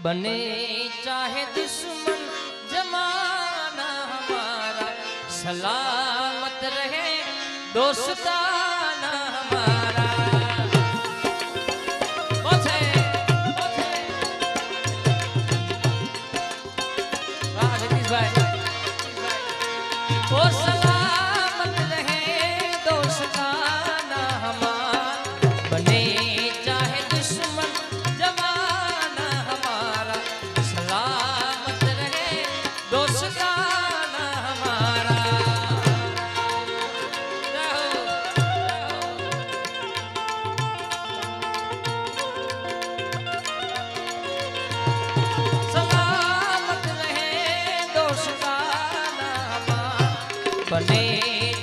बने चाहे दुश्मन जमाना हमारा, सलामत रहे दोस्ताना हमारा। वाह जगदीश भाई। ओ सलामत रहे दोस्ताना हमारा, बने चाहे दुश्मन जमाना हमारा, सलामत रहे दोस्ताना हमारा। सलामत रहे दोस्ताना हमारा, बने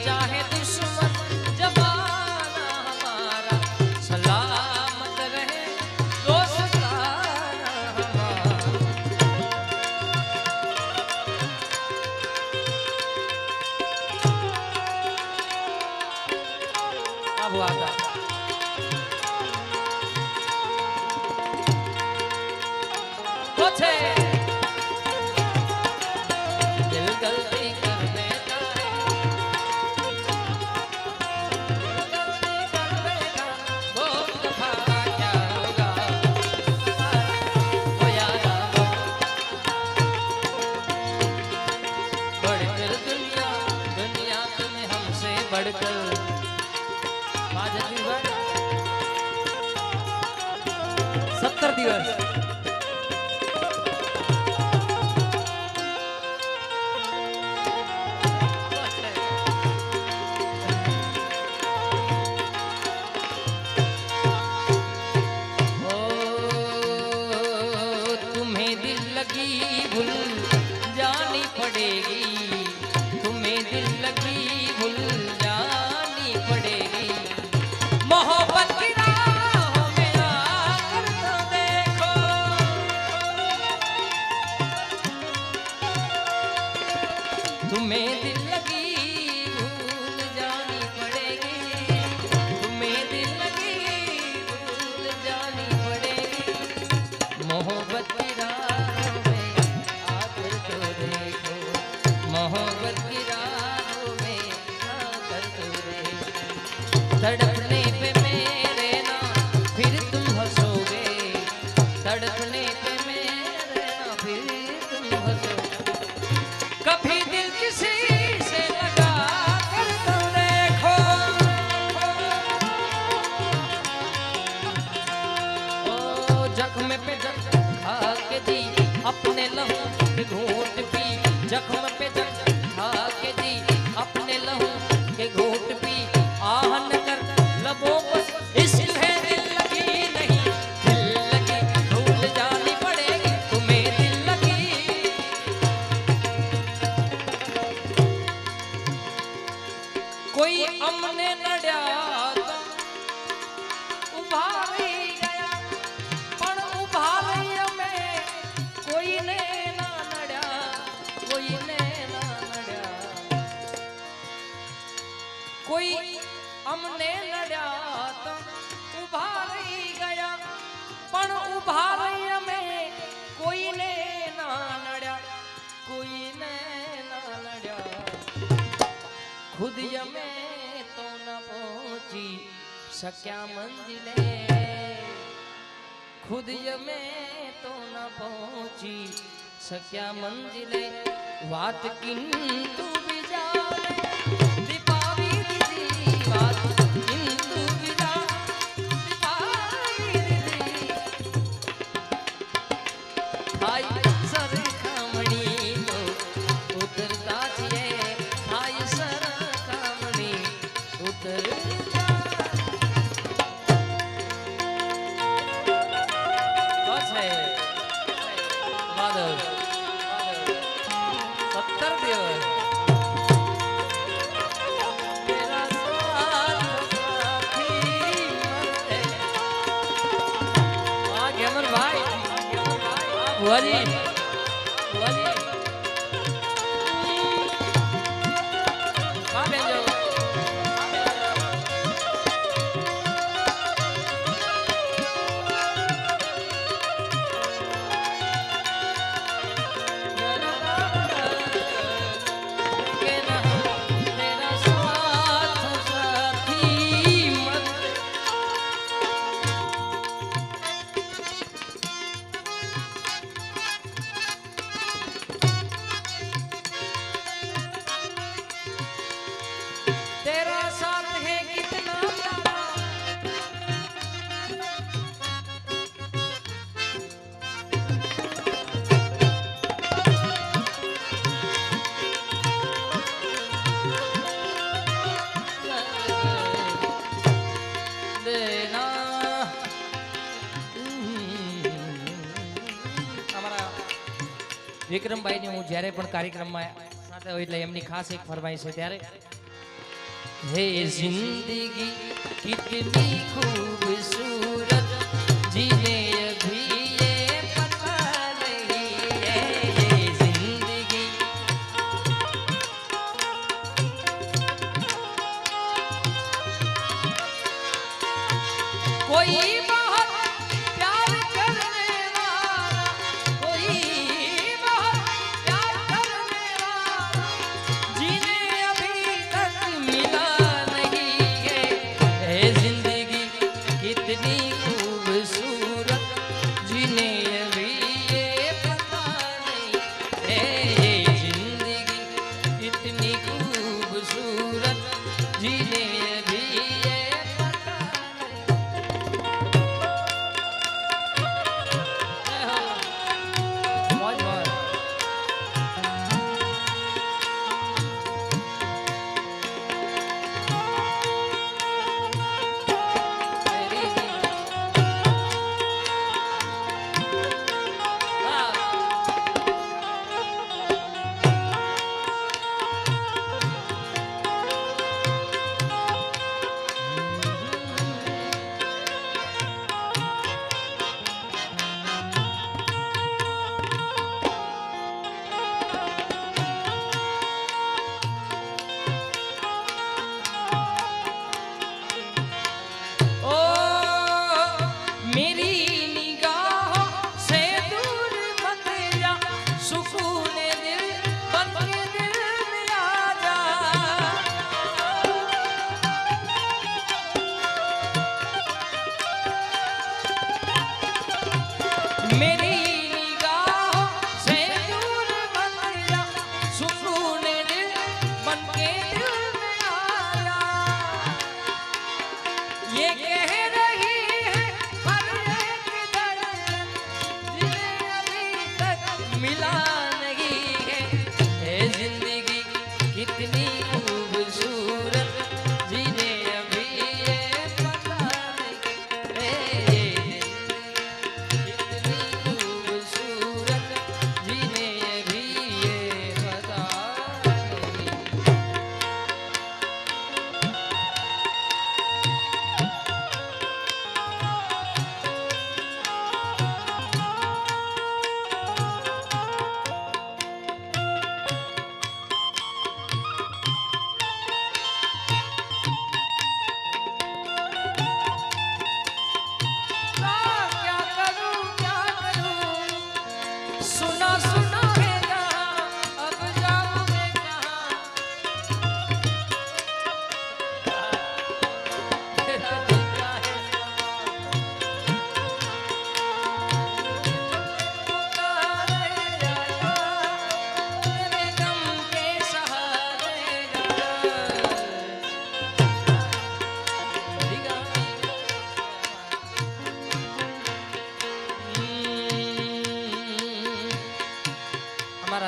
चाहे दुश्मन जमाना हमारा, सलामत रहे दोस्ताना हमारा। अब आता पछे दिल गलती कर बैठा है, गलती कर बैठा, बहुत दफा क्या होगा ओ यारा, बढ़कर दुनिया दुनिया तुम्हें हमसे बढ़कर। जगदीश भाई 70 દિવસ तुम्हें दिल लगी भूल जानी पड़ेगी, तुम्हें दिल लगी भूल जानी पड़ेगी। मोहब्बत की राहों में आकर तो देखो, तुम्हें दिल लगी भूल जानी पड़ेगी, तुम्हें दिल लगी भूल जानी पड़ेगी। मोहब्बत की राहों में आकर तो देखो, मोहब्बत की राहों में आकर तो देखो। तड़पने पे मेरे ना फिर तुम हंसोगे, तड़पने पे मेरे ना फिर तुम हंसोगे। कभी दिल किसी से लगा कर तो देखो, ओ जख्म पे जख्म खा के जी अपने लहू के घूंट पी, जख्म पे जख्म खा के जी अपने लहू के घूंट पी। आहन कर लबों पर इश्क है दिल लगी नहीं, दिल लगी भूल जानी पड़ेगी, तुम्हें दिल लगी। कोई अमने नड्या तो उभारी गया, पण उभारी में कोई ने ना नड्या, कोई ने ना नड्या। कोई अमने नड्या तो उभारी गया, पण उभारी में कोई ने ना नड्या, कोई ने ना नड्या। खुद यमे तो न पहुंची सक्या मंजिले, खुद यमे तो न पहुंची सक्या मंजिले। वात किंतु बिजाने दीपावी दीदी, वात किंतु बिजा दीपावी दीदी। हाय सर खामणी तो उतरता छे, हाय सर खामणी उतरता। છે વાદળ 70 દિવસ તેરા સાથ સાથી મતે। આ ગેમર ભાઈ, આ ભુવાજી ભુવાજી આ બેજો વિક્રમભાઈની હું જ્યારે પણ કાર્યક્રમમાં સાથે હોય એટલે એમની ખાસ એક ફરમાઈશ છે ત્યારે હે જિંદગી કિતની ખૂબસૂરત જીને અભી ये पता नहीं है ये जिंदगी कोई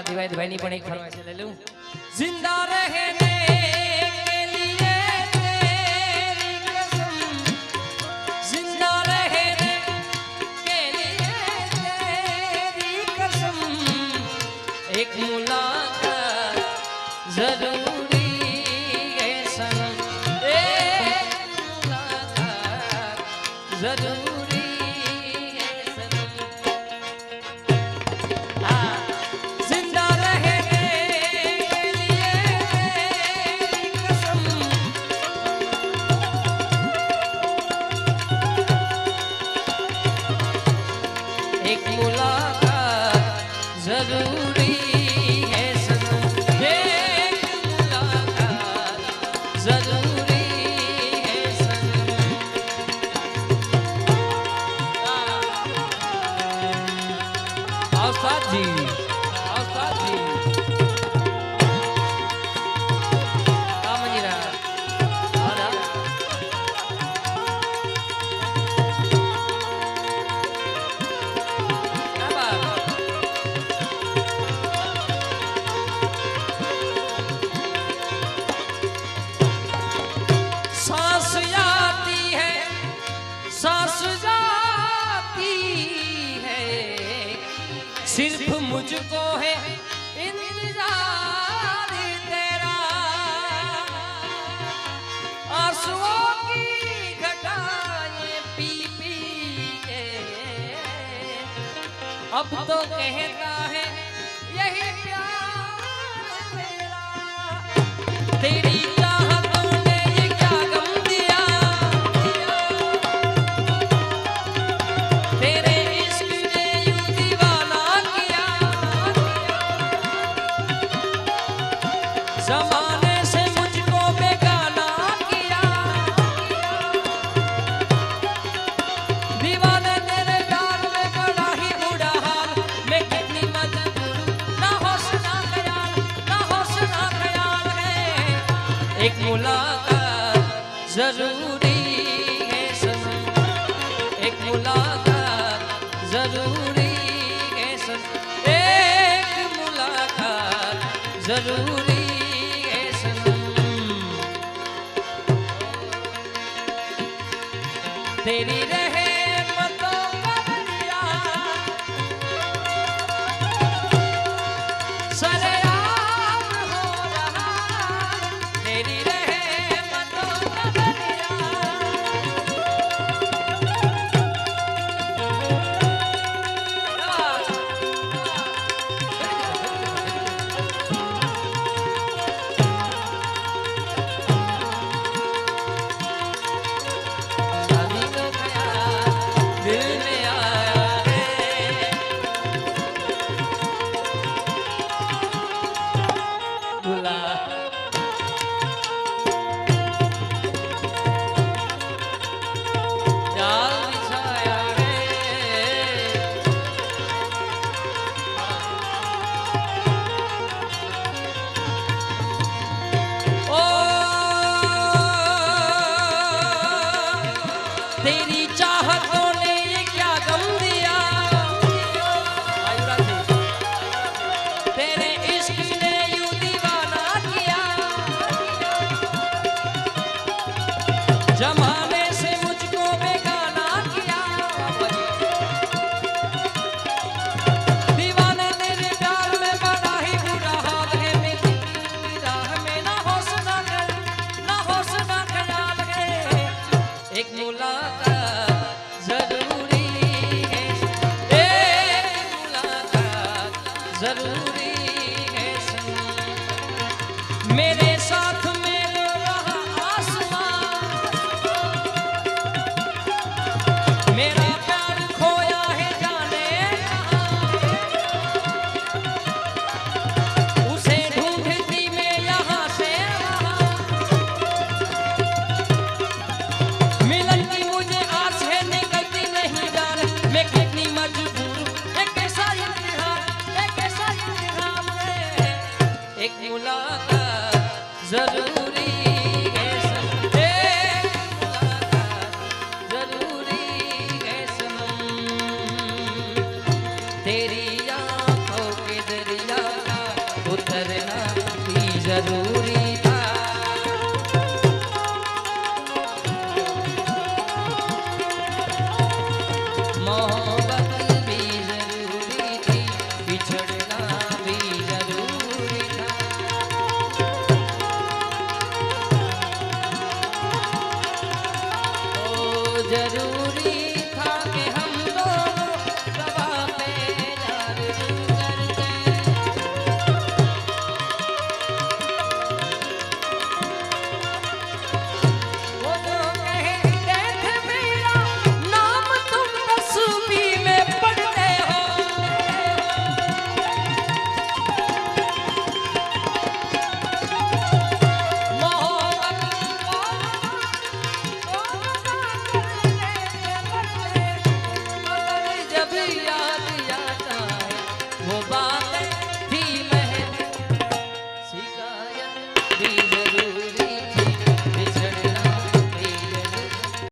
दिवाई भाई पण एक फरमाइश ले लूं जिंदा रहने के लिए तेरी कसम जिंदा रहने के लिए तेरी कसम एक मुलाकात जरूरी है सनम एक मुलाकात जरूरी जरूरी है सनम एक मुलाकात जरूरी है सनम आस्ताद जी मंजीरा सिर्फ मुझको है इंतजार तेरा, आंसुओं की घटाएं पी पी के अब तो कहता है यही प्यार मेरा। तेरी चाहतों ने ये क्या गम दिया, तेरे इश्क ने यूं दीवाना किया। ज़माने से मुझको बेगाना किया, दीवाने तेरे प्यार में बड़ा ही बुरा हाल। मैं कितनी मजबूर ना होश ना ख्याल, ना होश ना ख्याल है। एक मुलाकात जरूरी है सनम, एक मुलाकात जरूरी है सनम, एक मुलाकात जरूरी है सनम। तेरी रहमतों का दरिया सरेआम हो रहा, तेरी रहमतों का दरिया। शादी का ख्याल दिल में आया है, बुला जाल बिछाया है। ओ तेरी चाहतों ने ये क्या गम दिया, तेरे इश्क ने यूं दीवाना किया। जमाने से मुझको बेगाना किया, दीवाने तेरे प्यार में बड़ा ही बुरा हाल है। मेरी राह में ना होश ना ख्याल है। एक मुलाकात जरूरी है, एक मुलाकात जरूरी है सनम। मेरे साथ मेरे रहा आसमां, मेरा प्यार खोया है जाने कहाँ, उसे ढूंढती मैं यहाँ से वहाँ। मिलन की मुझे आस है निकलती नहीं जान, मैं कितनी मजबूर हूँ। एक ऐसा इम्तिहान है, एक मुलाकात जरूर